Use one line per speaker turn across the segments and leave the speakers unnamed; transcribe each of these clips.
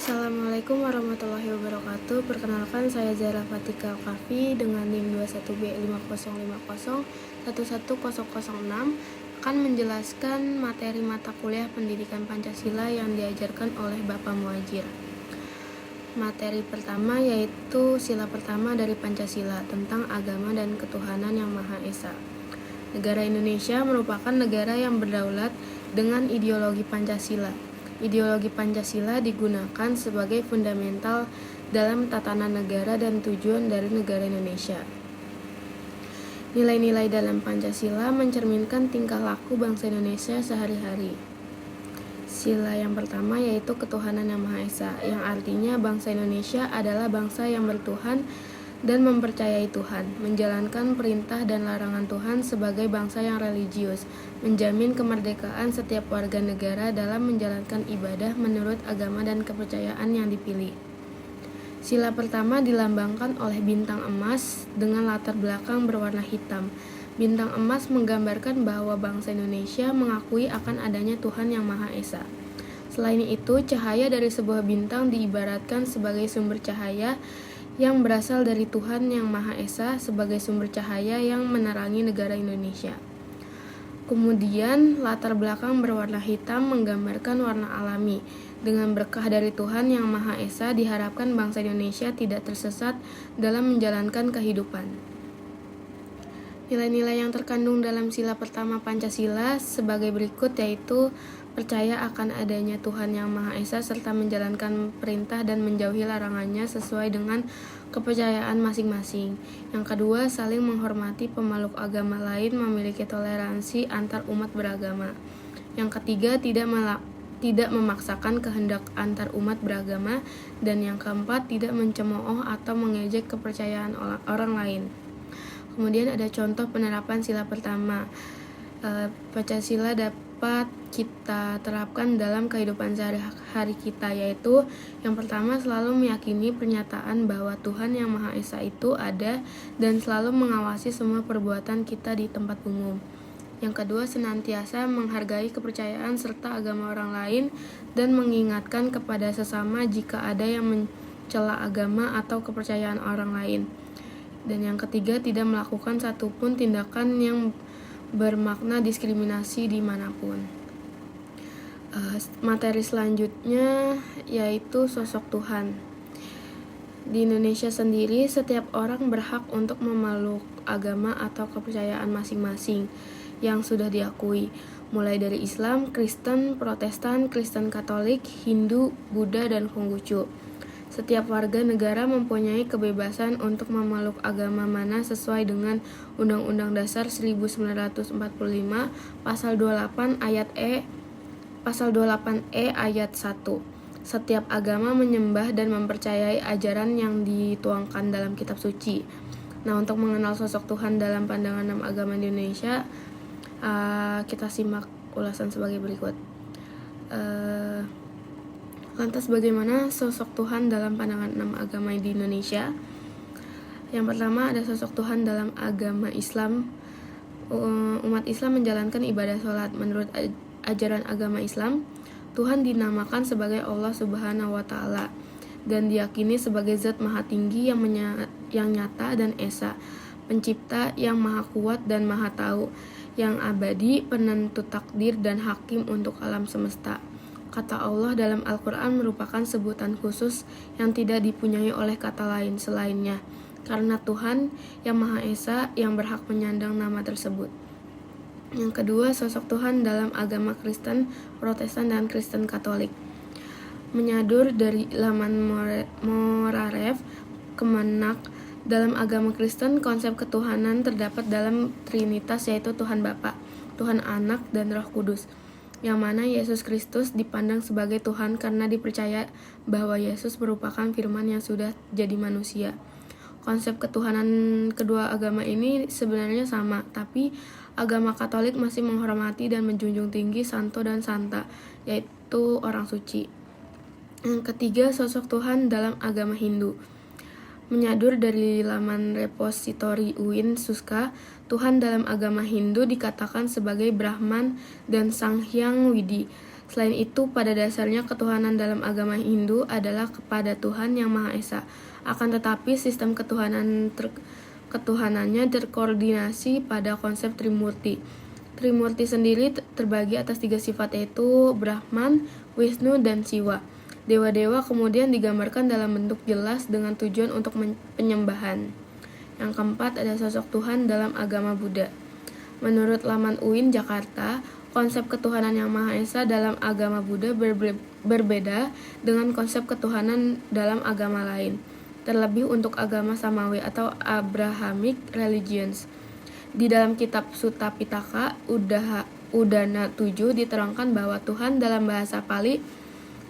Assalamualaikum warahmatullahi wabarakatuh. Perkenalkan, saya Zara Fatika Kafi dengan NIM 21B5050111006 akan menjelaskan materi mata kuliah Pendidikan Pancasila yang diajarkan oleh Bapak Muhajir. Materi pertama yaitu sila pertama dari Pancasila tentang agama dan ketuhanan yang Maha Esa. Negara Indonesia merupakan negara yang berdaulat dengan ideologi Pancasila. Ideologi Pancasila digunakan sebagai fundamental dalam tatanan negara dan tujuan dari negara Indonesia. Nilai-nilai dalam Pancasila mencerminkan tingkah laku bangsa Indonesia sehari-hari. Sila yang pertama yaitu ketuhanan yang Maha Esa, yang artinya bangsa Indonesia adalah bangsa yang bertuhan dan mempercayai Tuhan, menjalankan perintah dan larangan Tuhan sebagai bangsa yang religius, menjamin kemerdekaan setiap warga negara dalam menjalankan ibadah menurut agama dan kepercayaan yang dipilih. Sila pertama dilambangkan oleh bintang emas dengan latar belakang berwarna hitam. Bintang emas menggambarkan bahwa bangsa Indonesia mengakui akan adanya Tuhan yang Maha Esa. Selain itu, cahaya dari sebuah bintang diibaratkan sebagai sumber cahaya yang berasal dari Tuhan yang Maha Esa sebagai sumber cahaya yang menerangi negara Indonesia. Kemudian, latar belakang berwarna hitam menggambarkan warna alami. Dengan berkah dari Tuhan yang Maha Esa, diharapkan bangsa Indonesia tidak tersesat dalam menjalankan kehidupan. Nilai-nilai yang terkandung dalam sila pertama Pancasila sebagai berikut, yaitu percaya akan adanya Tuhan yang Maha Esa serta menjalankan perintah dan menjauhi larangannya sesuai dengan kepercayaan masing-masing. Yang kedua, saling menghormati pemeluk agama lain, memiliki toleransi antar umat beragama. Yang ketiga, tidak memaksakan kehendak antar umat beragama. Dan yang keempat, tidak mencemooh atau mengejek kepercayaan orang lain. Kemudian ada contoh penerapan sila pertama. Pancasila dapat kita terapkan dalam kehidupan sehari-hari kita, yaitu yang pertama, selalu meyakini pernyataan bahwa Tuhan yang Maha Esa itu ada dan selalu mengawasi semua perbuatan kita di tempat umum. Yang kedua, senantiasa menghargai kepercayaan serta agama orang lain dan mengingatkan kepada sesama jika ada yang mencela agama atau kepercayaan orang lain. Dan yang ketiga, tidak melakukan satupun tindakan yang bermakna diskriminasi dimanapun. Materi selanjutnya yaitu sosok Tuhan. Di Indonesia sendiri, setiap orang berhak untuk memeluk agama atau kepercayaan masing-masing yang sudah diakui, mulai dari Islam, Kristen, Protestan, Kristen Katolik, Hindu, Buddha, dan Konghucu. Setiap warga negara mempunyai kebebasan untuk memeluk agama mana sesuai dengan Undang-Undang Dasar 1945 Pasal 28 ayat 1. Setiap agama menyembah dan mempercayai ajaran yang dituangkan dalam kitab suci. Nah, untuk mengenal sosok Tuhan dalam pandangan 6 agama di Indonesia, kita simak ulasan sebagai berikut. Lantas bagaimana sosok Tuhan dalam pandangan 6 agama di Indonesia? Yang pertama, ada sosok Tuhan dalam agama Islam. Umat Islam menjalankan ibadah sholat. Menurut ajaran agama Islam, Tuhan dinamakan sebagai Allah Subhanahu wa Ta'ala dan diyakini sebagai zat maha tinggi yang nyata dan esa, pencipta yang maha kuat dan maha tahu, yang abadi, penentu takdir dan hakim untuk alam semesta. Kata Allah dalam Al-Quran merupakan sebutan khusus yang tidak dipunyai oleh kata lain selainnya, karena Tuhan yang Maha Esa yang berhak menyandang nama tersebut. Yang kedua, sosok Tuhan dalam agama Kristen, Protestan, dan Kristen Katolik. Menyadur dari laman Morarev Kemenak, dalam agama Kristen, konsep ketuhanan terdapat dalam Trinitas, yaitu Tuhan Bapa, Tuhan Anak, dan Roh Kudus, yang mana Yesus Kristus dipandang sebagai Tuhan karena dipercaya bahwa Yesus merupakan firman yang sudah jadi manusia. Konsep ketuhanan kedua agama ini sebenarnya sama, tapi agama Katolik masih menghormati dan menjunjung tinggi santo dan santa, yaitu orang suci. Yang ketiga, sosok Tuhan dalam agama Hindu. Menyadur dari laman repositori UIN Suska, Tuhan dalam agama Hindu dikatakan sebagai Brahman dan Sang Hyang Widi. Selain itu, pada dasarnya ketuhanan dalam agama Hindu adalah kepada Tuhan Yang Maha Esa. Akan tetapi, sistem ketuhanannya terkoordinasi pada konsep Trimurti. Trimurti sendiri terbagi atas 3 sifat, yaitu Brahman, Wisnu, dan Siwa. Dewa-dewa kemudian digambarkan dalam bentuk jelas dengan tujuan untuk penyembahan. Yang keempat, ada sosok Tuhan dalam agama Buddha. Menurut laman UIN Jakarta, konsep ketuhanan Yang Maha Esa dalam agama Buddha berbeda dengan konsep ketuhanan dalam agama lain, terlebih untuk agama Samawi atau Abrahamic religions. Di dalam kitab Sutta Pitaka Udana 7 diterangkan bahwa Tuhan dalam bahasa Pali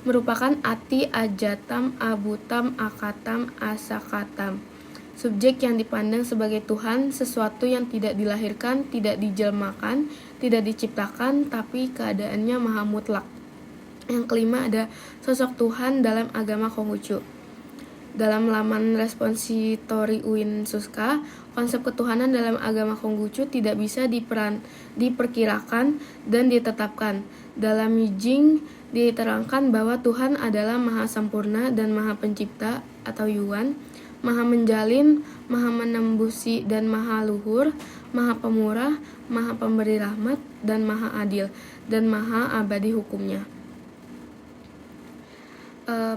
merupakan Ati, Ajatam, Abutam, Akatam, Asakatam. Subjek yang dipandang sebagai Tuhan, sesuatu yang tidak dilahirkan, tidak dijelmakan, tidak diciptakan, tapi keadaannya maha mutlak. Yang kelima, ada sosok Tuhan dalam agama Konghucu. Dalam laman Respositori UIN Suska, konsep ketuhanan dalam agama Konghucu tidak bisa diperkirakan dan ditetapkan. Dalam Yijing diterangkan bahwa Tuhan adalah maha sempurna dan maha pencipta atau Yuan, maha menjalin, maha menembusi dan maha luhur, maha pemurah, maha pemberi rahmat, dan maha adil, dan maha abadi hukumnya.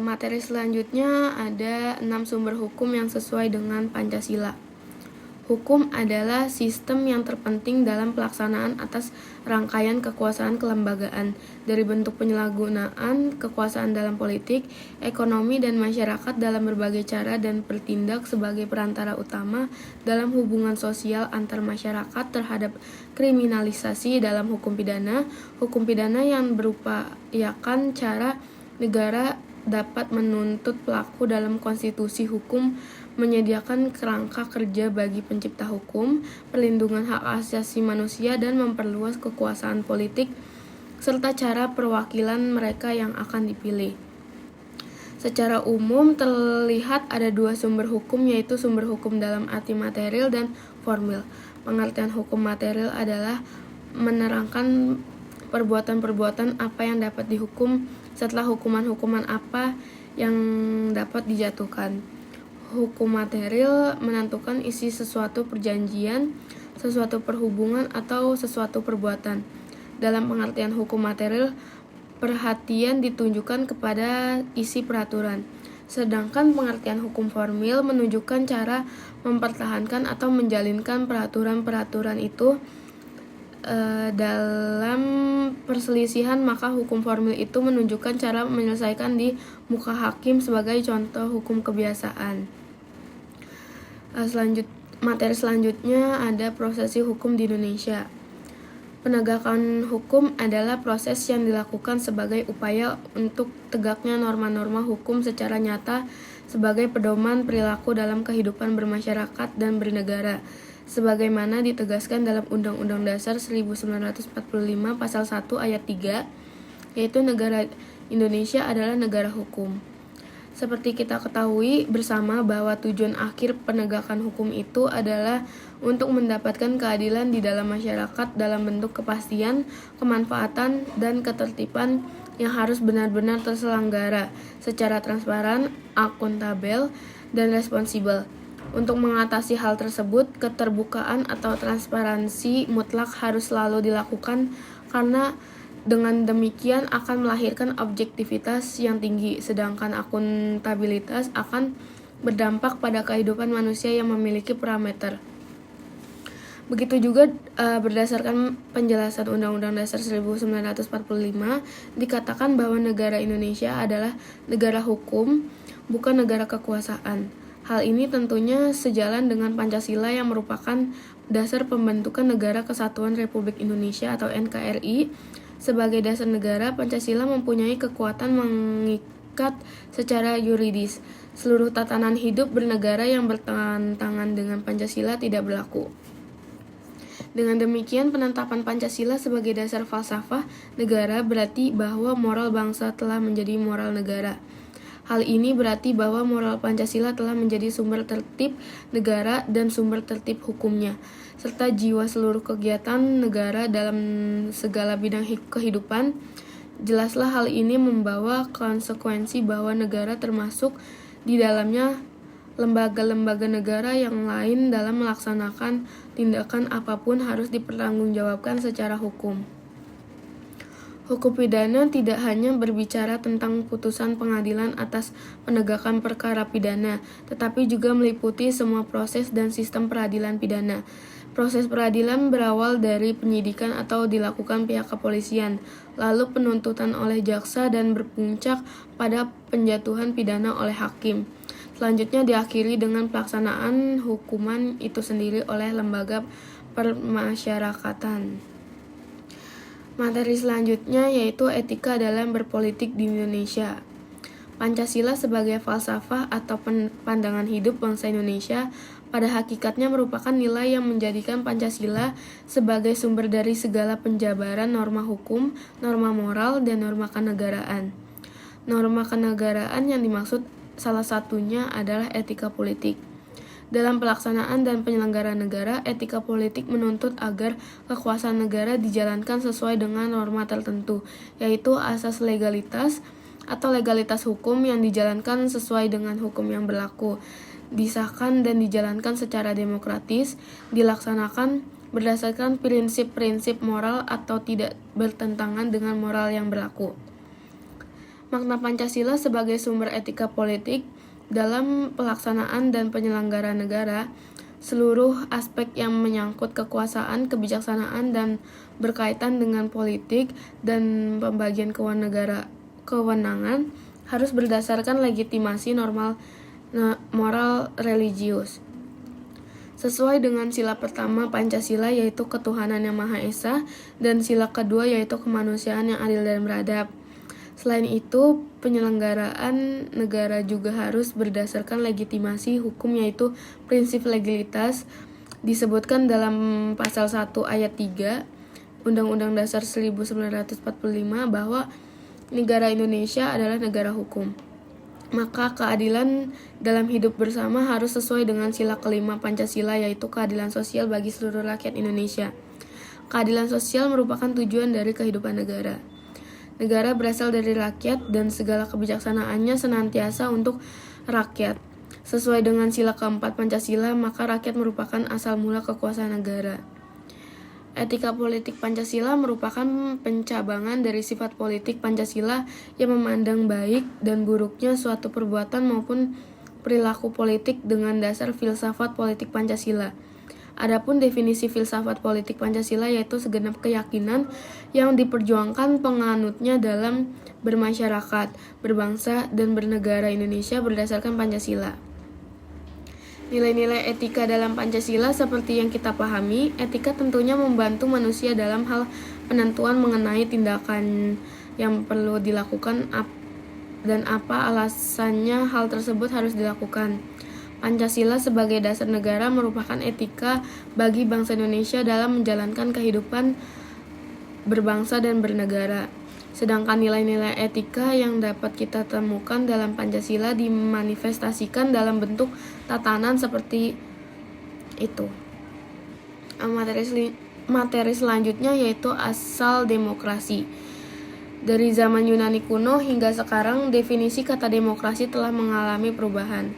Materi selanjutnya ada 6 sumber hukum yang sesuai dengan Pancasila. Hukum adalah sistem yang terpenting dalam pelaksanaan atas rangkaian kekuasaan kelembagaan, dari bentuk penyalahgunaan kekuasaan dalam politik, ekonomi, dan masyarakat dalam berbagai cara, dan bertindak sebagai perantara utama dalam hubungan sosial antar masyarakat terhadap kriminalisasi dalam hukum pidana yang berupayakan cara negara dapat menuntut pelaku dalam konstitusi hukum, menyediakan kerangka kerja bagi pencipta hukum, perlindungan hak asasi manusia, dan memperluas kekuasaan politik, serta cara perwakilan mereka yang akan dipilih. Secara umum terlihat ada 2 sumber hukum, yaitu sumber hukum dalam arti material dan formil. Pengertian hukum material adalah menerangkan perbuatan-perbuatan apa yang dapat dihukum setelah hukuman-hukuman apa yang dapat dijatuhkan. Hukum material menentukan isi sesuatu perjanjian, sesuatu perhubungan, atau sesuatu perbuatan. Dalam pengertian hukum material, perhatian ditunjukkan kepada isi peraturan. Sedangkan pengertian hukum formil menunjukkan cara mempertahankan atau menjalinkan peraturan-peraturan itu. Dalam perselisihan, maka hukum formil itu menunjukkan cara menyelesaikan di muka hakim sebagai contoh hukum kebiasaan. Materi selanjutnya ada prosesi hukum di Indonesia. Penegakan hukum adalah proses yang dilakukan sebagai upaya untuk tegaknya norma-norma hukum secara nyata sebagai pedoman perilaku dalam kehidupan bermasyarakat dan bernegara, sebagaimana ditegaskan dalam Undang-Undang Dasar 1945 Pasal 1 Ayat 3, yaitu negara Indonesia adalah negara hukum. Seperti kita ketahui bersama bahwa tujuan akhir penegakan hukum itu adalah untuk mendapatkan keadilan di dalam masyarakat dalam bentuk kepastian, kemanfaatan, dan ketertiban yang harus benar-benar terselenggara secara transparan, akuntabel, dan responsibel. Untuk mengatasi hal tersebut, keterbukaan atau transparansi mutlak harus selalu dilakukan karena dengan demikian akan melahirkan objektivitas yang tinggi, sedangkan akuntabilitas akan berdampak pada kehidupan manusia yang memiliki parameter. Begitu juga berdasarkan penjelasan Undang-Undang Dasar 1945 dikatakan bahwa negara Indonesia adalah negara hukum, bukan negara kekuasaan. Hal ini tentunya sejalan dengan Pancasila yang merupakan dasar pembentukan Negara Kesatuan Republik Indonesia atau NKRI. Sebagai dasar negara, Pancasila mempunyai kekuatan mengikat secara yuridis. Seluruh tatanan hidup bernegara yang bertentangan dengan Pancasila tidak berlaku. Dengan demikian, penetapan Pancasila sebagai dasar falsafah negara berarti bahwa moral bangsa telah menjadi moral negara. Hal ini berarti bahwa moral Pancasila telah menjadi sumber tertib negara dan sumber tertib hukumnya, serta jiwa seluruh kegiatan negara dalam segala bidang kehidupan. Jelaslah hal ini membawa konsekuensi bahwa negara termasuk di dalamnya lembaga-lembaga negara yang lain dalam melaksanakan tindakan apapun harus dipertanggungjawabkan secara hukum. Hukum pidana tidak hanya berbicara tentang putusan pengadilan atas penegakan perkara pidana, tetapi juga meliputi semua proses dan sistem peradilan pidana. Proses peradilan berawal dari penyidikan atau dilakukan pihak kepolisian, lalu penuntutan oleh jaksa dan berpuncak pada penjatuhan pidana oleh hakim. Selanjutnya diakhiri dengan pelaksanaan hukuman itu sendiri oleh lembaga permasyarakatan. Materi selanjutnya yaitu etika dalam berpolitik di Indonesia. Pancasila sebagai falsafah atau pandangan hidup bangsa Indonesia pada hakikatnya merupakan nilai yang menjadikan Pancasila sebagai sumber dari segala penjabaran norma hukum, norma moral, dan norma kenegaraan. Norma kenegaraan yang dimaksud salah satunya adalah etika politik. Dalam pelaksanaan dan penyelenggaraan negara, etika politik menuntut agar kekuasaan negara dijalankan sesuai dengan norma tertentu, yaitu asas legalitas atau legalitas hukum yang dijalankan sesuai dengan hukum yang berlaku, disahkan dan dijalankan secara demokratis, dilaksanakan berdasarkan prinsip-prinsip moral atau tidak bertentangan dengan moral yang berlaku. Makna Pancasila sebagai sumber etika politik dalam pelaksanaan dan penyelenggaraan negara, seluruh aspek yang menyangkut kekuasaan, kebijaksanaan, dan berkaitan dengan politik dan pembagian kewenangan harus berdasarkan legitimasi moral religius. Sesuai dengan sila pertama Pancasila yaitu ketuhanan yang Maha Esa dan sila kedua yaitu kemanusiaan yang adil dan beradab. Selain itu, penyelenggaraan negara juga harus berdasarkan legitimasi hukum yaitu prinsip legalitas disebutkan dalam pasal 1 ayat 3 Undang-Undang Dasar 1945 bahwa negara Indonesia adalah negara hukum. Maka keadilan dalam hidup bersama harus sesuai dengan sila kelima Pancasila yaitu keadilan sosial bagi seluruh rakyat Indonesia. Keadilan sosial merupakan tujuan dari kehidupan negara. Negara berasal dari rakyat dan segala kebijaksanaannya senantiasa untuk rakyat. Sesuai dengan sila keempat Pancasila, maka rakyat merupakan asal mula kekuasaan negara. Etika politik Pancasila merupakan pencabangan dari sifat politik Pancasila yang memandang baik dan buruknya suatu perbuatan maupun perilaku politik dengan dasar filsafat politik Pancasila. Adapun definisi filsafat politik Pancasila yaitu segenap keyakinan yang diperjuangkan penganutnya dalam bermasyarakat, berbangsa, dan bernegara Indonesia berdasarkan Pancasila. Nilai-nilai etika dalam Pancasila seperti yang kita pahami, etika tentunya membantu manusia dalam hal penentuan mengenai tindakan yang perlu dilakukan dan apa alasannya hal tersebut harus dilakukan. Pancasila sebagai dasar negara merupakan etika bagi bangsa Indonesia dalam menjalankan kehidupan berbangsa dan bernegara. Sedangkan nilai-nilai etika yang dapat kita temukan dalam Pancasila dimanifestasikan dalam bentuk tatanan seperti itu. Materi selanjutnya yaitu asal demokrasi. Dari zaman Yunani kuno hingga sekarang, definisi kata demokrasi telah mengalami perubahan.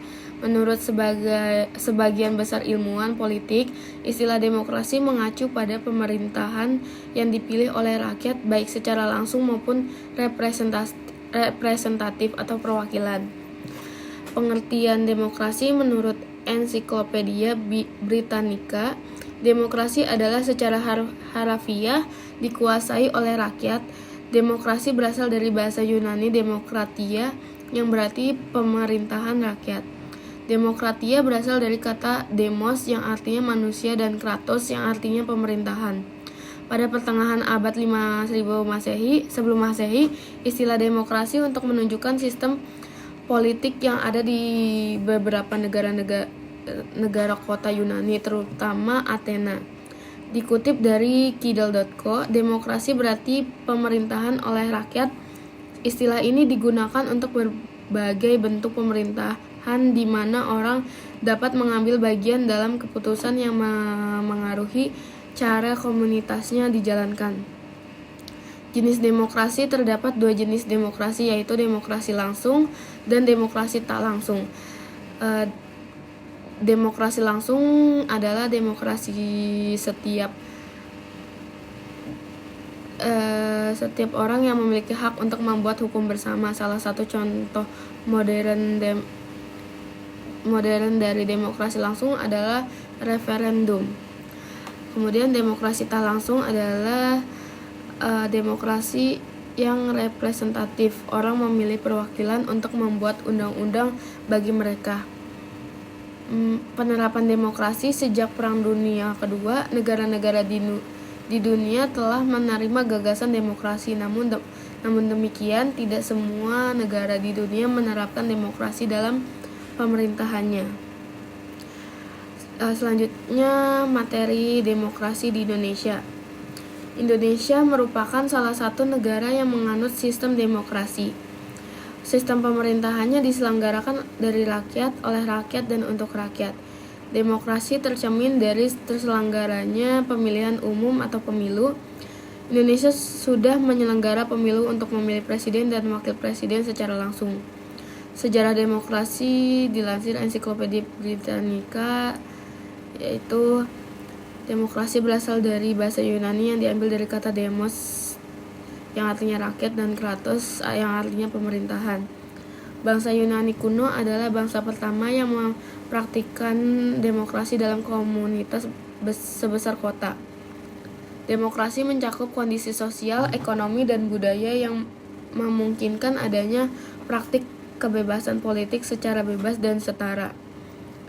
Menurut sebagian besar ilmuwan politik, istilah demokrasi mengacu pada pemerintahan yang dipilih oleh rakyat baik secara langsung maupun representatif atau perwakilan. Pengertian demokrasi menurut Ensiklopedia Britannica, demokrasi adalah secara harafiah dikuasai oleh rakyat. Demokrasi berasal dari bahasa Yunani demokratia yang berarti pemerintahan rakyat. Demokratia berasal dari kata demos yang artinya manusia dan kratos yang artinya pemerintahan. Pada pertengahan abad 5000 sebelum Masehi, istilah demokrasi untuk menunjukkan sistem politik yang ada di beberapa negara kota Yunani, terutama Athena. Dikutip dari Kidal.co, demokrasi berarti pemerintahan oleh rakyat. Istilah ini digunakan untuk berbagai bentuk pemerintahan di mana orang dapat mengambil bagian dalam keputusan yang mengaruhi cara komunitasnya dijalankan. Jenis demokrasi terdapat dua jenis demokrasi, yaitu demokrasi langsung dan demokrasi tak langsung. Demokrasi langsung adalah demokrasi setiap orang yang memiliki hak untuk membuat hukum bersama. Salah satu contoh modern dari demokrasi langsung adalah referendum. Kemudian demokrasi tak langsung adalah demokrasi yang representatif. Orang memilih perwakilan untuk membuat undang-undang bagi mereka. Penerapan demokrasi sejak Perang Dunia Kedua, negara-negara di dunia telah menerima gagasan demokrasi. Namun demikian, tidak semua negara di dunia menerapkan demokrasi dalam pemerintahannya. Selanjutnya, materi demokrasi di Indonesia. Indonesia merupakan salah satu negara yang menganut sistem demokrasi. Sistem pemerintahannya diselenggarakan dari rakyat, oleh rakyat, dan untuk rakyat. Demokrasi tercermin dari terselenggaranya pemilihan umum atau pemilu. Indonesia sudah menyelenggara pemilu untuk memilih presiden dan wakil presiden secara langsung. Sejarah demokrasi dilansir Ensiklopedia Britannica, yaitu demokrasi berasal dari bahasa Yunani yang diambil dari kata demos yang artinya rakyat dan kratos yang artinya pemerintahan. Bangsa Yunani kuno adalah bangsa pertama yang mempraktikkan demokrasi dalam komunitas sebesar kota. Demokrasi mencakup kondisi sosial, ekonomi, dan budaya yang memungkinkan adanya praktik kebebasan politik secara bebas dan setara.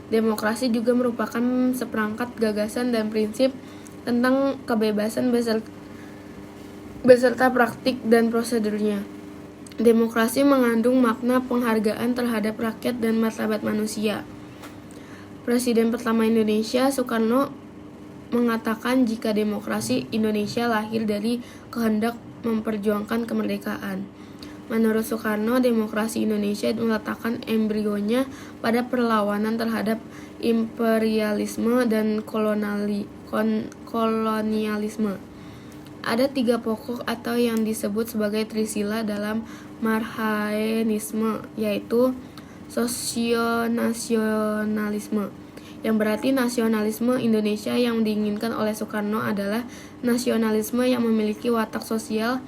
Demokrasi juga merupakan seperangkat gagasan dan prinsip tentang kebebasan beserta praktik dan prosedurnya. Demokrasi mengandung makna penghargaan terhadap rakyat dan martabat manusia. Presiden pertama Indonesia, Soekarno, mengatakan jika demokrasi Indonesia lahir dari kehendak memperjuangkan kemerdekaan. Menurut Soekarno, demokrasi Indonesia meletakkan embrionya pada perlawanan terhadap imperialisme dan kolonialisme. Ada 3 pokok atau yang disebut sebagai Trisila dalam Marhaenisme, yaitu sosionasionalisme, yang berarti nasionalisme Indonesia yang diinginkan oleh Soekarno adalah nasionalisme yang memiliki watak sosial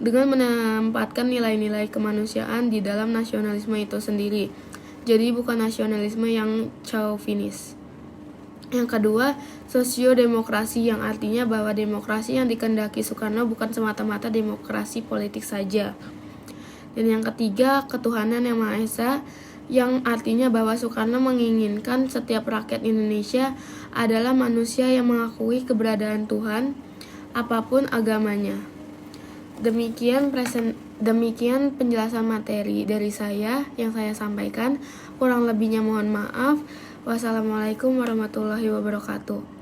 dengan menempatkan nilai-nilai kemanusiaan di dalam nasionalisme itu sendiri. Jadi bukan nasionalisme yang chauvinis. Yang kedua, sosiodemokrasi, yang artinya bahwa demokrasi yang dikehendaki Soekarno bukan semata-mata demokrasi politik saja. Dan yang ketiga, ketuhanan yang Maha Esa, yang artinya bahwa Soekarno menginginkan setiap rakyat Indonesia adalah manusia yang mengakui keberadaan Tuhan, apapun agamanya. Demikian penjelasan materi dari saya yang saya sampaikan. Kurang lebihnya mohon maaf. Wassalamualaikum warahmatullahi wabarakatuh.